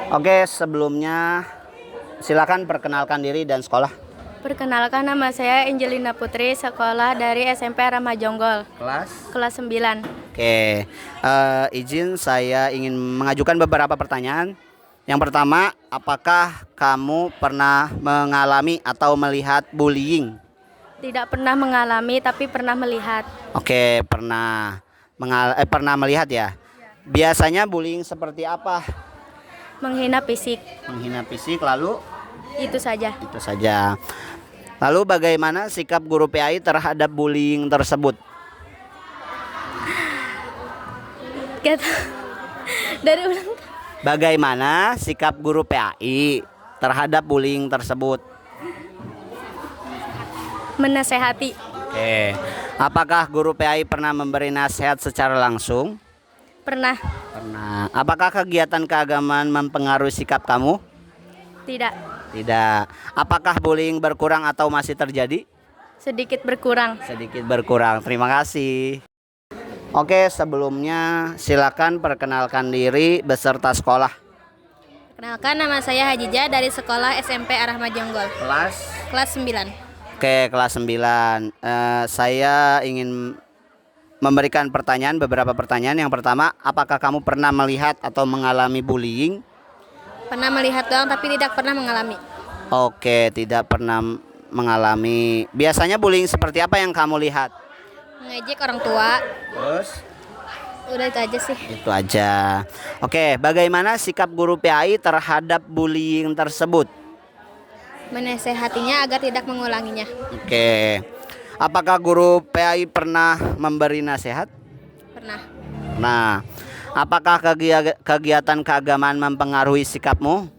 Oke, sebelumnya silakan perkenalkan diri dan sekolah. Perkenalkan, nama saya Angelina Putri, sekolah dari SMP Rahma Jonggol, Kelas. kelas 9. Oke, izin saya ingin mengajukan beberapa pertanyaan. Yang pertama, apakah kamu pernah mengalami atau melihat bullying? Tidak pernah mengalami, tapi pernah melihat. Oke, pernah melihat ya. Biasanya bullying seperti apa? Menghina fisik, Menghina fisik, lalu itu saja. itu saja. Lalu bagaimana sikap guru PAI terhadap bullying tersebut? Gitu. Dari ulang. Bagaimana sikap guru PAI terhadap bullying tersebut? Menasehati, Oke. Apakah guru PAI pernah memberi nasihat secara langsung? pernah. Pernah. Apakah kegiatan keagamaan mempengaruhi sikap kamu? Tidak, Tidak. Apakah bullying berkurang atau masih terjadi? sedikit berkurang. Sedikit berkurang. Terima kasih. Oke, sebelumnya silakan perkenalkan diri beserta sekolah. Kenalkan, nama saya Hajijah dari sekolah SMP Rahma Jonggol, kelas 9. Oke, kelas 9. Saya ingin memberikan beberapa pertanyaan. Yang pertama, apakah kamu pernah melihat atau mengalami bullying? Pernah melihat doang, tapi tidak pernah mengalami. Oke, tidak pernah mengalami. Biasanya bullying seperti apa yang kamu lihat? Mengejek orang tua, Terus? udah itu aja sih. Itu aja. Oke, bagaimana sikap guru PAI terhadap bullying tersebut? Menasehatinya agar tidak mengulanginya. Oke. Apakah guru PAI pernah memberi nasihat? Pernah. Nah, apakah kegiatan keagamaan mempengaruhi sikapmu?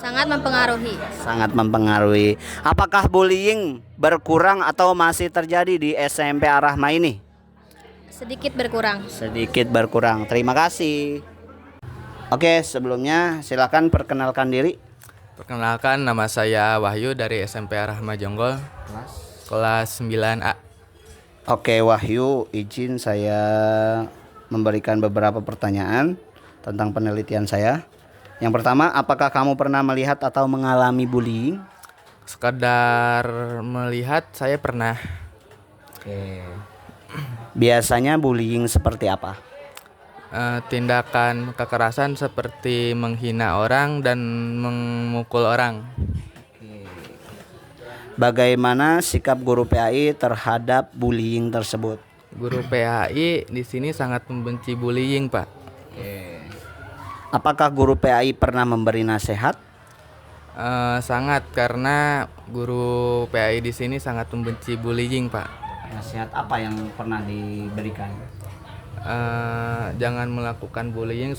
Sangat mempengaruhi. Sangat mempengaruhi. Apakah bullying berkurang atau masih terjadi di SMP Ar-Rahma ini? Sedikit berkurang. Sedikit berkurang. Terima kasih. Oke, sebelumnya silakan perkenalkan diri. Perkenalkan, nama saya Wahyu dari SMP Rahma Jonggol, kelas 9A. Oke, Wahyu, izin saya memberikan beberapa pertanyaan tentang penelitian saya. Yang pertama, apakah kamu pernah melihat atau mengalami bullying? Sekedar melihat, saya pernah. Oke. Biasanya bullying seperti apa? Tindakan kekerasan seperti menghina orang dan memukul orang. Bagaimana sikap guru PAI terhadap bullying tersebut? Guru PAI di sini sangat membenci bullying, Pak. Apakah guru PAI pernah memberi nasihat? Sangat, karena guru PAI di sini sangat membenci bullying, Pak. Nasihat apa yang pernah diberikan? Jangan melakukan bullying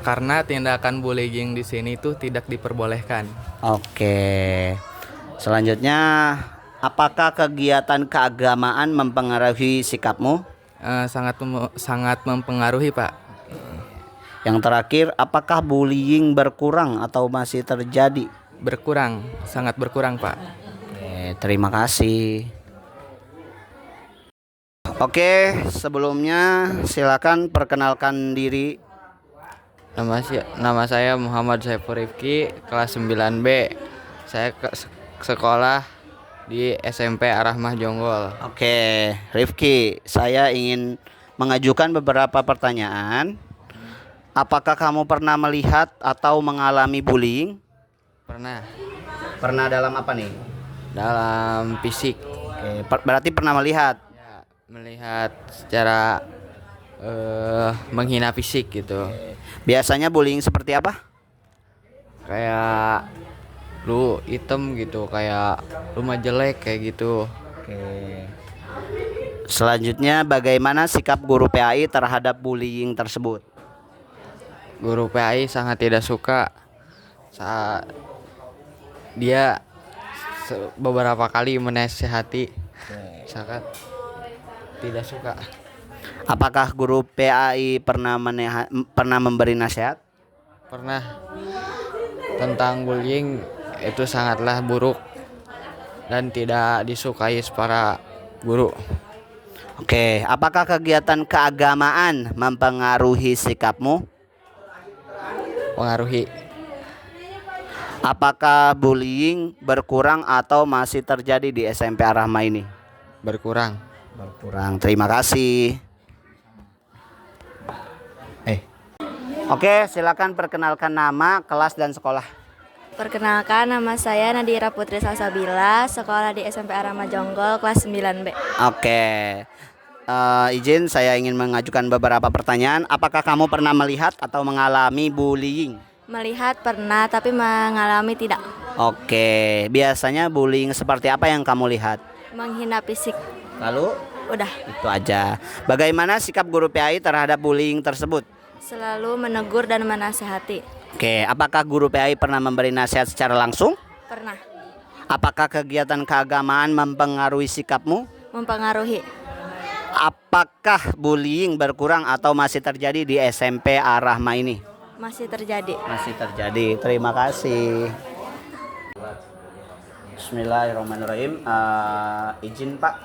karena tindakan bullying di sini itu tidak diperbolehkan. Oke. Selanjutnya, apakah kegiatan keagamaan mempengaruhi sikapmu? Sangat mempengaruhi, Pak. Yang terakhir, apakah bullying berkurang atau masih terjadi? Berkurang, sangat berkurang, Pak. Oke, terima kasih. Oke, sebelumnya silakan perkenalkan diri. Nama saya Muhammad Saiful Rifki, kelas 9B. Saya sekolah di SMP Ar-Rahmah Jonggol. Oke, Rifki, saya ingin mengajukan beberapa pertanyaan. Apakah kamu pernah melihat atau mengalami bullying? Pernah Pernah dalam apa nih? dalam fisik. Oke, berarti pernah melihat. Ya, melihat secara menghina fisik gitu. Biasanya bullying seperti apa? Kayak lu hitam gitu, kayak lu mah jelek kayak gitu. Oke. Selanjutnya, bagaimana sikap guru PAI terhadap bullying tersebut? Guru PAI sangat tidak suka saat dia beberapa kali menasehati, sangat tidak suka. Apakah guru PAI pernah memberi nasihat? Pernah, tentang bullying itu sangatlah buruk dan tidak disukai para guru. Oke, apakah kegiatan keagamaan mempengaruhi sikapmu? Pengaruhi. Apakah bullying berkurang atau masih terjadi di SMP Ar-Rahma ini? Berkurang. Berkurang. Terima kasih. Oke, silakan perkenalkan nama, kelas dan sekolah. Perkenalkan, nama saya Nadira Putri Salsabila, sekolah di SMP Ar-Rahma Jonggol, kelas 9B. Oke. Izin saya ingin mengajukan beberapa pertanyaan. Apakah kamu pernah melihat atau mengalami bullying? Melihat pernah, tapi mengalami tidak. Oke. Biasanya bullying seperti apa yang kamu lihat? Menghina fisik. Lalu? Udah. Itu aja. Bagaimana sikap guru PAI terhadap bullying tersebut? Selalu menegur dan menasehati. Oke. Apakah guru PAI pernah memberi nasihat secara langsung? Pernah. Apakah kegiatan keagamaan mempengaruhi sikapmu? Mempengaruhi. Apakah bullying berkurang atau masih terjadi di SMP Ar-Rahma ini? Masih terjadi. Masih terjadi. Terima kasih. Bismillahirrahmanirrahim. Izin Pak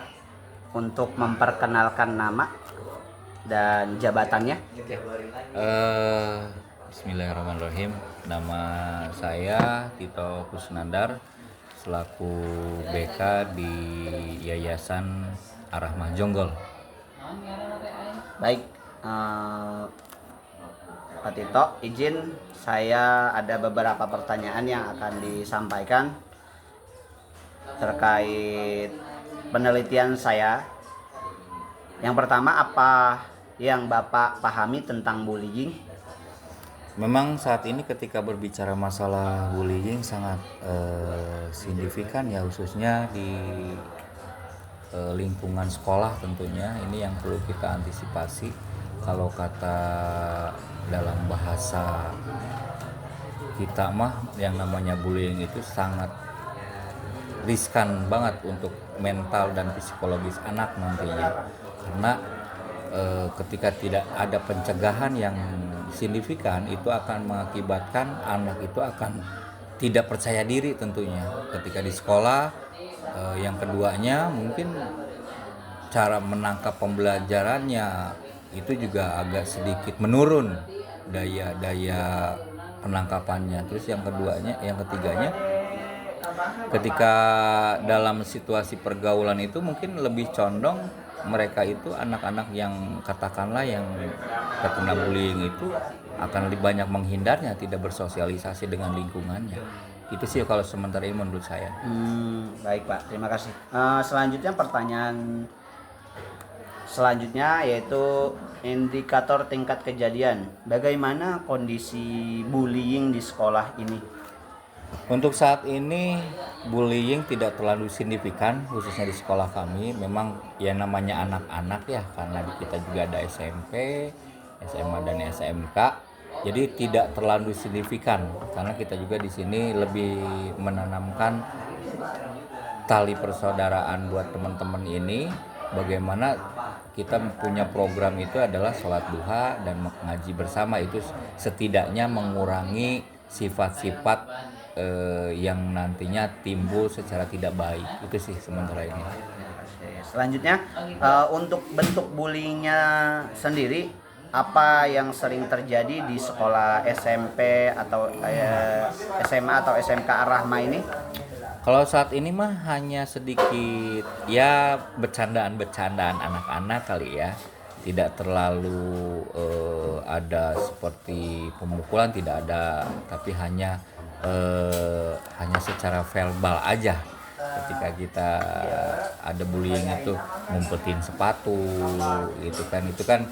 untuk memperkenalkan nama dan jabatannya. Bismillahirrahmanirrahim. Nama saya Tito Kusnandar selaku BK di Yayasan Ar-Rahmah Jonggol. Baik, Pak Tito, izin saya ada beberapa pertanyaan yang akan disampaikan terkait penelitian saya. Yang pertama, apa yang Bapak pahami tentang bullying? Memang saat ini ketika berbicara masalah bullying sangat signifikan ya, khususnya di lingkungan sekolah tentunya. Ini yang perlu kita antisipasi. Kalau kata dalam bahasa kita mah yang namanya bullying itu sangat riskan banget untuk mental dan psikologis anak nantinya, karena ketika tidak ada pencegahan yang signifikan itu akan mengakibatkan anak itu akan tidak percaya diri tentunya ketika di sekolah. Yang keduanya mungkin cara menangkap pembelajarannya itu juga agak sedikit menurun daya penangkapannya. Terus yang ketiganya ketika dalam situasi pergaulan itu mungkin lebih condong mereka itu anak-anak yang katakanlah yang terkena bullying itu akan lebih banyak menghindarnya, tidak bersosialisasi dengan lingkungannya. Itu sih kalau sementara ini menurut saya. Baik Pak, terima kasih. Selanjutnya pertanyaan selanjutnya yaitu indikator tingkat kejadian. Bagaimana kondisi bullying di sekolah ini? Untuk saat ini bullying tidak terlalu signifikan khususnya di sekolah kami. Memang ya namanya anak-anak ya, karena di kita juga ada SMP, SMA dan SMK. Jadi tidak terlalu signifikan karena kita juga di sini lebih menanamkan tali persaudaraan buat teman-teman ini. Bagaimana kita punya program itu adalah sholat duha dan ngaji bersama, itu setidaknya mengurangi sifat-sifat yang nantinya timbul secara tidak baik. Itu sih sementara ini. Selanjutnya untuk bentuk bullyingnya sendiri, apa yang sering terjadi di sekolah SMP atau SMA atau SMK Ar-Rahma ini? Kalau saat ini mah hanya sedikit ya bercandaan-bercandaan anak-anak kali ya. Tidak terlalu ada seperti pemukulan, tidak ada, tapi hanya secara verbal aja. Ketika kita ada bullying itu ngumpetin sepatu gitu kan, itu kan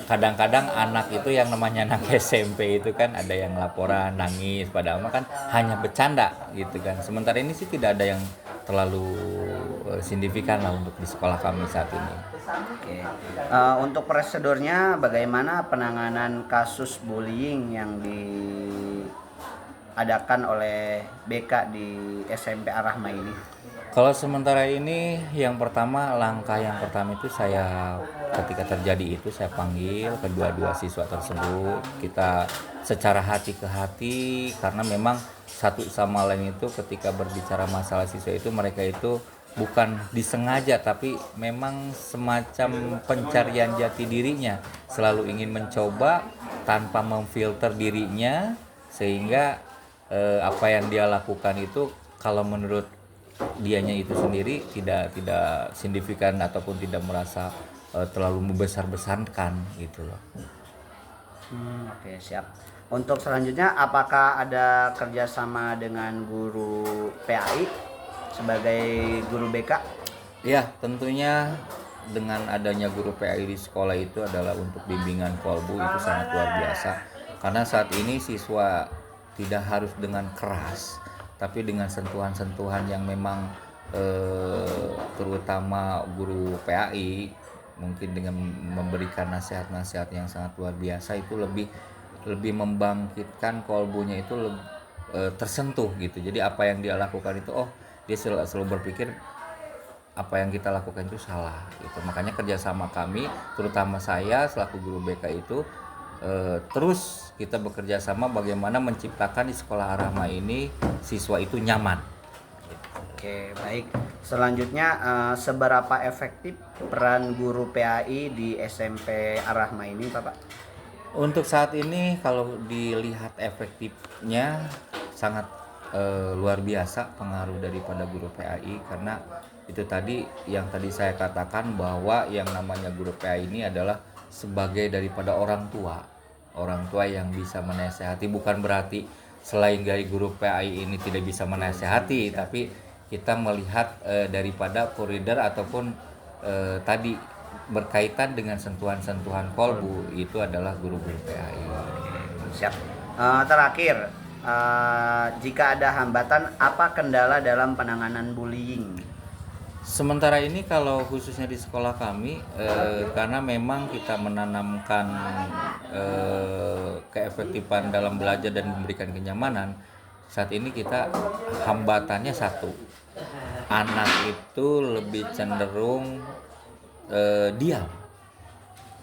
kadang-kadang anak itu yang namanya anak SMP itu kan ada yang laporan nangis, padahal mah kan hanya bercanda gitu kan. Sementara ini sih tidak ada yang terlalu signifikan lah untuk di sekolah kami saat ini. Oke. Untuk prosedurnya bagaimana penanganan kasus bullying yang diadakan oleh BK di SMP Ar-Rahma ini? Kalau sementara ini langkah yang pertama itu saya ketika terjadi itu saya panggil kedua-dua siswa tersebut, kita secara hati ke hati, karena memang satu sama lain itu ketika berbicara masalah siswa itu mereka itu bukan disengaja tapi memang semacam pencarian jati dirinya, selalu ingin mencoba tanpa memfilter dirinya sehingga apa yang dia lakukan itu kalau menurut dianya itu sendiri tidak signifikan ataupun tidak merasa terlalu membesar-besarkan gitu loh. Oke, siap. Untuk selanjutnya, apakah ada kerjasama dengan guru PAI sebagai guru BK? Ya, tentunya dengan adanya guru PAI di sekolah itu adalah untuk bimbingan kolbu itu sangat luar biasa. Karena saat ini siswa tidak harus dengan keras, tapi dengan sentuhan-sentuhan yang memang terutama guru PAI mungkin dengan memberikan nasihat-nasihat yang sangat luar biasa itu lebih membangkitkan kolbunya itu tersentuh gitu. Jadi apa yang dia lakukan itu dia selalu berpikir apa yang kita lakukan itu salah gitu. Makanya kerjasama kami, terutama saya selaku guru BK itu terus kita bekerja sama bagaimana menciptakan di sekolah Ar-Rahma ini siswa itu nyaman. Oke, baik. Selanjutnya, seberapa efektif peran guru PAI di SMP Ar-Rahma ini, Bapak? Untuk saat ini kalau dilihat efektifnya sangat luar biasa pengaruh daripada guru PAI, karena itu tadi yang tadi saya katakan bahwa yang namanya guru PAI ini adalah sebagai daripada orang tua yang bisa menasehati. Bukan berarti selain dari guru PAI ini tidak bisa menasehati, tapi kita melihat daripada koridor ataupun tadi berkaitan dengan sentuhan-sentuhan kolbu itu adalah guru-guru PAI. Siap. Terakhir, jika ada hambatan, apa kendala dalam penanganan bullying? Sementara ini kalau khususnya di sekolah kami, karena memang kita menanamkan keefektifan dalam belajar dan memberikan kenyamanan, saat ini kita hambatannya satu, anak itu lebih cenderung diam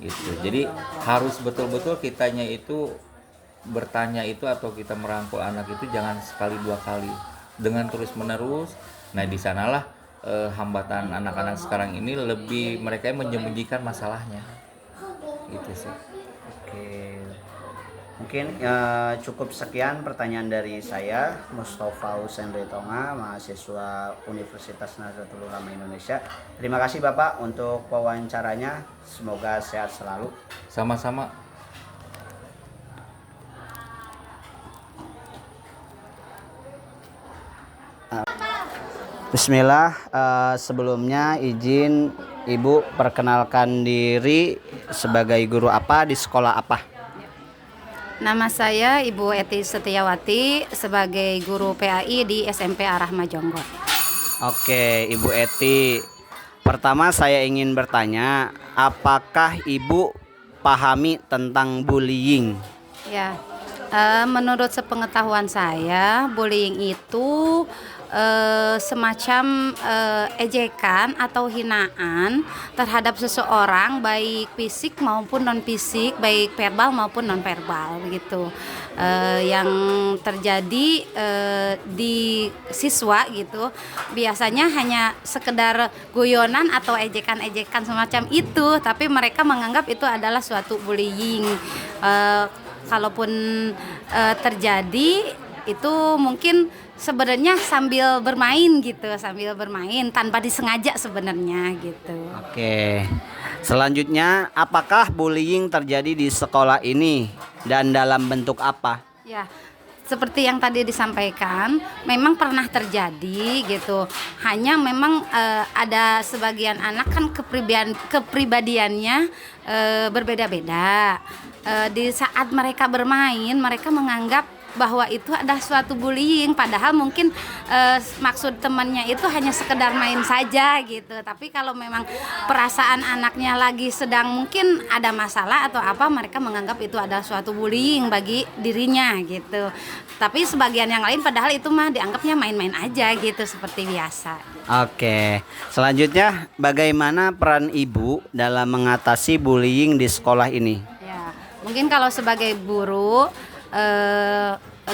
gitu. Jadi harus betul-betul kitanya itu bertanya itu atau kita merangkul anak itu jangan sekali dua kali, dengan terus menerus. Nah di sanalah hambatan anak-anak sekarang ini lebih mereka menyembunyikan masalahnya gitu sih. Oke, mungkin cukup sekian pertanyaan dari saya, Mustafa Husein Ritonga, mahasiswa Universitas Nahdlatul Ulama Indonesia. Terima kasih Bapak untuk wawancaranya, semoga sehat selalu. Sama-sama. Bismillah, sebelumnya izin Ibu perkenalkan diri sebagai guru apa di sekolah apa? Nama saya Ibu Eti Setiawati sebagai guru PAI di SMP Ar-Rahma Jonggol. Oke, Ibu Eti. Pertama saya ingin bertanya, apakah Ibu pahami tentang bullying? Ya, menurut sepengetahuan saya, bullying itu semacam ejekan atau hinaan terhadap seseorang, baik fisik maupun non fisik, baik verbal maupun non verbal begitu. Yang terjadi di siswa gitu biasanya hanya sekedar guyonan atau ejekan-ejekan semacam itu, tapi mereka menganggap itu adalah suatu bullying. Kalaupun terjadi itu mungkin sebenarnya sambil bermain tanpa disengaja sebenarnya gitu. Oke. Selanjutnya, apakah bullying terjadi di sekolah ini dan dalam bentuk apa? Ya, seperti yang tadi disampaikan, memang pernah terjadi gitu. Hanya memang ada sebagian anak kan kepribadiannya berbeda-beda. Di saat mereka bermain, mereka menganggap bahwa itu ada suatu bullying, padahal mungkin maksud temannya itu hanya sekedar main saja gitu. Tapi kalau memang perasaan anaknya lagi sedang mungkin ada masalah atau apa, mereka menganggap itu ada suatu bullying bagi dirinya gitu. Tapi sebagian yang lain padahal itu mah dianggapnya main-main aja gitu, seperti biasa. Oke. Selanjutnya, bagaimana peran Ibu dalam mengatasi bullying di sekolah ini? Ya, mungkin kalau sebagai guru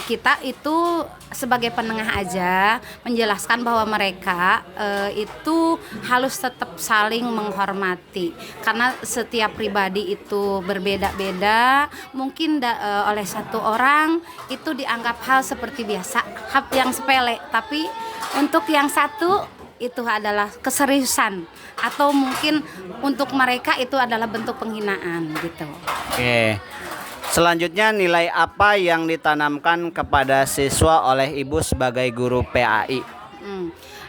kita itu sebagai penengah aja menjelaskan bahwa mereka itu harus tetap saling menghormati karena setiap pribadi itu berbeda-beda. Mungkin oleh satu orang itu dianggap hal seperti biasa, hal yang sepele, tapi untuk yang satu itu adalah keseriusan atau mungkin untuk mereka itu adalah bentuk penghinaan gitu. Oke. Selanjutnya, nilai apa yang ditanamkan kepada siswa oleh Ibu sebagai guru PAI?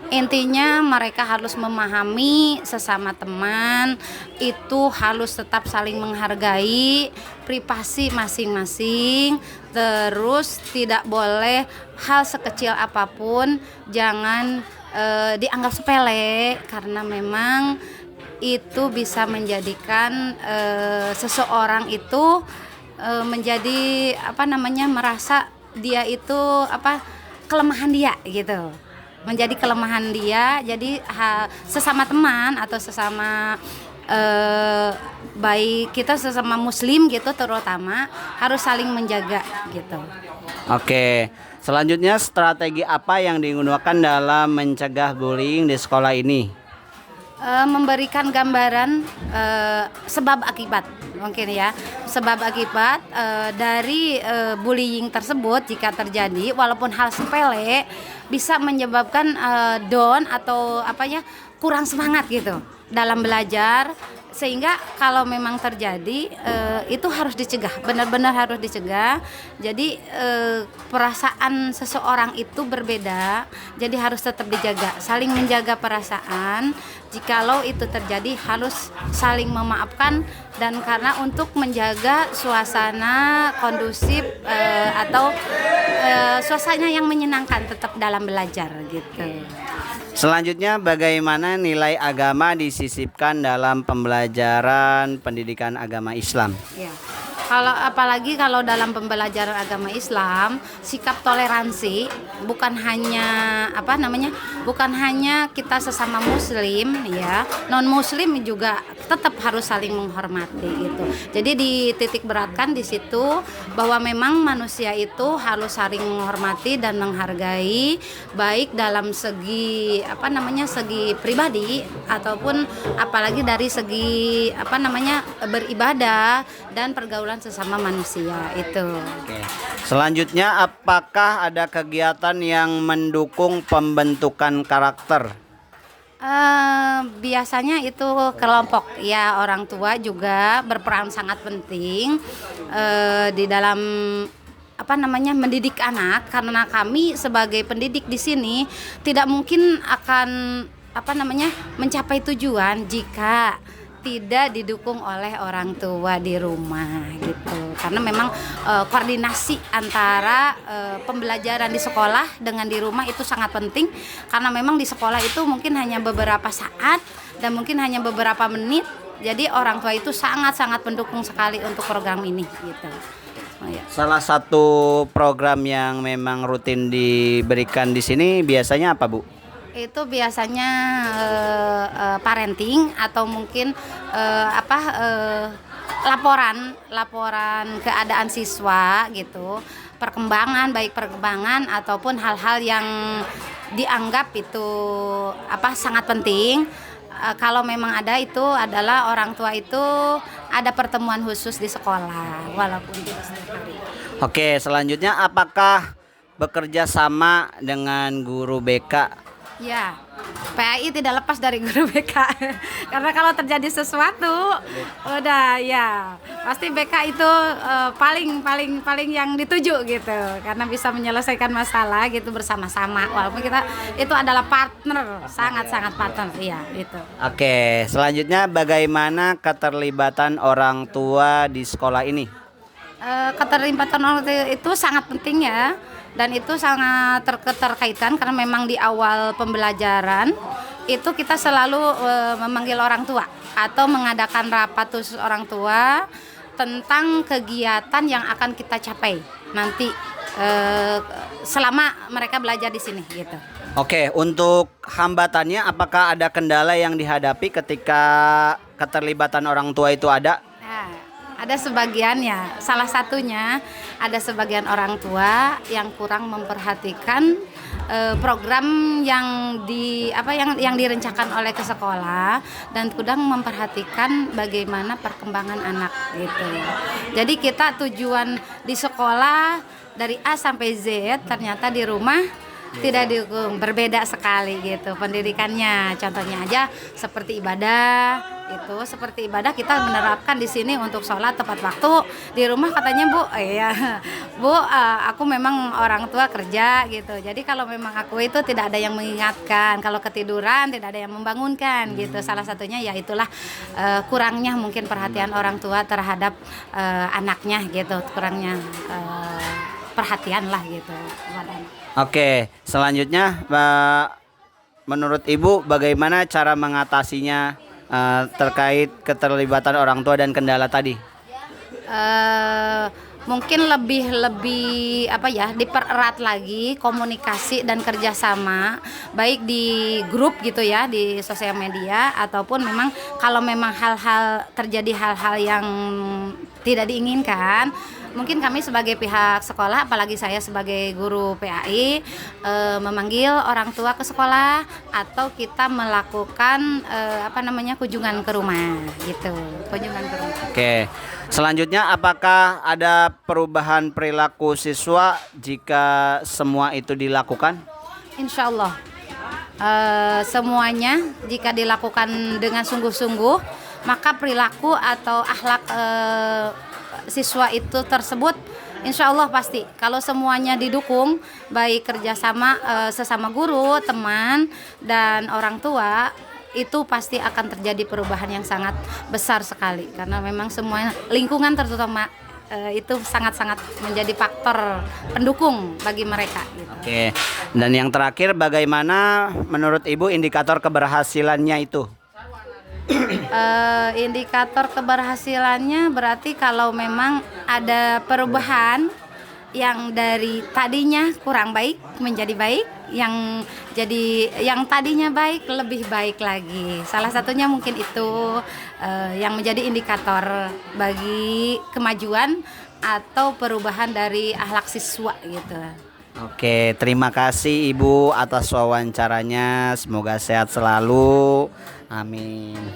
Intinya mereka harus memahami sesama teman, itu harus tetap saling menghargai privasi masing-masing, terus tidak boleh hal sekecil apapun jangan dianggap sepele karena memang itu bisa menjadikan seseorang itu menjadi merasa dia itu kelemahan dia gitu, menjadi kelemahan dia. Jadi sesama teman atau sesama baik kita sesama muslim gitu terutama harus saling menjaga gitu. Oke. Selanjutnya, strategi apa yang digunakan dalam mencegah bullying di sekolah ini? Memberikan gambaran sebab akibat mungkin ya, sebab akibat dari bullying tersebut jika terjadi, walaupun hal sepele bisa menyebabkan down atau kurang semangat gitu dalam belajar, sehingga kalau memang terjadi itu harus dicegah, benar-benar harus dicegah. Jadi perasaan seseorang itu berbeda, jadi harus tetap dijaga, saling menjaga perasaan. Jikalau itu terjadi harus saling memaafkan, dan karena untuk menjaga suasana kondusif atau suasana yang menyenangkan tetap dalam belajar gitu. Selanjutnya, bagaimana nilai agama disisipkan dalam pembelajaran pendidikan agama Islam? Ya. Apalagi kalau dalam pembelajaran agama Islam, sikap toleransi bukan hanya kita sesama muslim ya, non muslim juga tetap harus saling menghormati gitu. Jadi dititik beratkan di situ bahwa memang manusia itu harus saling menghormati dan menghargai, baik dalam segi segi pribadi ataupun apalagi dari segi beribadah dan pergaulan sesama manusia itu. Oke. Selanjutnya, apakah ada kegiatan yang mendukung pembentukan karakter? Biasanya itu kelompok ya, orang tua juga berperan sangat penting di dalam mendidik anak, karena kami sebagai pendidik di sini tidak mungkin akan mencapai tujuan jika tidak didukung oleh orang tua di rumah gitu. Karena memang koordinasi antara pembelajaran di sekolah dengan di rumah itu sangat penting, karena memang di sekolah itu mungkin hanya beberapa saat dan mungkin hanya beberapa menit. Jadi orang tua itu sangat-sangat mendukung sekali untuk program ini gitu. Oh, ya. Salah satu program yang memang rutin diberikan di sini biasanya apa, Bu? Itu biasanya parenting atau mungkin laporan keadaan siswa gitu, baik perkembangan ataupun hal-hal yang dianggap itu sangat penting. Kalau memang ada, itu adalah orang tua itu ada pertemuan khusus di sekolah walaupun tidak setiap hari. Oke, selanjutnya, apakah bekerja sama dengan guru BK? Ya, PAI tidak lepas dari guru BK. Karena kalau terjadi sesuatu, udah ya pasti BK itu paling yang dituju gitu. Karena bisa menyelesaikan masalah gitu bersama-sama. Walaupun kita itu adalah partner, sangat-sangat partner, ya itu. Oke, selanjutnya, bagaimana keterlibatan orang tua di sekolah ini? Keterlibatan orang tua itu sangat penting ya. Dan itu sangat terkaitan karena memang di awal pembelajaran itu kita selalu memanggil orang tua atau mengadakan rapat khusus orang tua tentang kegiatan yang akan kita capai nanti selama mereka belajar di sini gitu. Oke, untuk hambatannya, apakah ada kendala yang dihadapi ketika keterlibatan orang tua itu ada? Nah, Ada sebagian ya, salah satunya ada sebagian orang tua yang kurang memperhatikan program yang direncanakan oleh ke sekolah dan kurang memperhatikan bagaimana perkembangan anak gitu. Jadi kita tujuan di sekolah dari A sampai Z, ternyata di rumah tidak didukung, berbeda sekali gitu pendidikannya. Contohnya aja seperti ibadah, itu seperti ibadah kita menerapkan di sini untuk sholat tepat waktu. Di rumah katanya Bu, Bu, aku memang orang tua kerja gitu. Jadi kalau memang aku itu tidak ada yang mengingatkan, kalau ketiduran tidak ada yang membangunkan gitu. Salah satunya ya itulah kurangnya mungkin perhatian orang tua terhadap anaknya gitu, kurangnya perhatian lah gitu kepada anak. Oke, selanjutnya menurut Ibu bagaimana cara mengatasinya terkait keterlibatan orang tua dan kendala tadi? Mungkin lebih dipererat lagi komunikasi dan kerjasama baik di grup gitu ya, di sosial media, ataupun memang kalau memang terjadi hal-hal yang tidak diinginkan, mungkin kami sebagai pihak sekolah, apalagi saya sebagai guru PAI, memanggil orang tua ke sekolah atau kita melakukan kunjungan ke rumah gitu, kunjungan ke rumah. Oke, selanjutnya apakah ada perubahan perilaku siswa jika semua itu dilakukan? Insya Allah semuanya jika dilakukan dengan sungguh-sungguh, maka perilaku atau akhlak siswa itu tersebut insya Allah pasti, kalau semuanya didukung, baik kerjasama sesama guru, teman, dan orang tua, itu pasti akan terjadi perubahan yang sangat besar sekali. Karena memang semua lingkungan terutama itu sangat-sangat menjadi faktor pendukung bagi mereka gitu. Oke, dan yang terakhir bagaimana menurut Ibu indikator keberhasilannya itu? Indikator keberhasilannya berarti kalau memang ada perubahan yang dari tadinya kurang baik menjadi baik, yang tadinya baik lebih baik lagi. Salah satunya mungkin itu yang menjadi indikator bagi kemajuan atau perubahan dari akhlak siswa gitu. Oke, terima kasih Ibu atas wawancaranya. Semoga sehat selalu. Amin.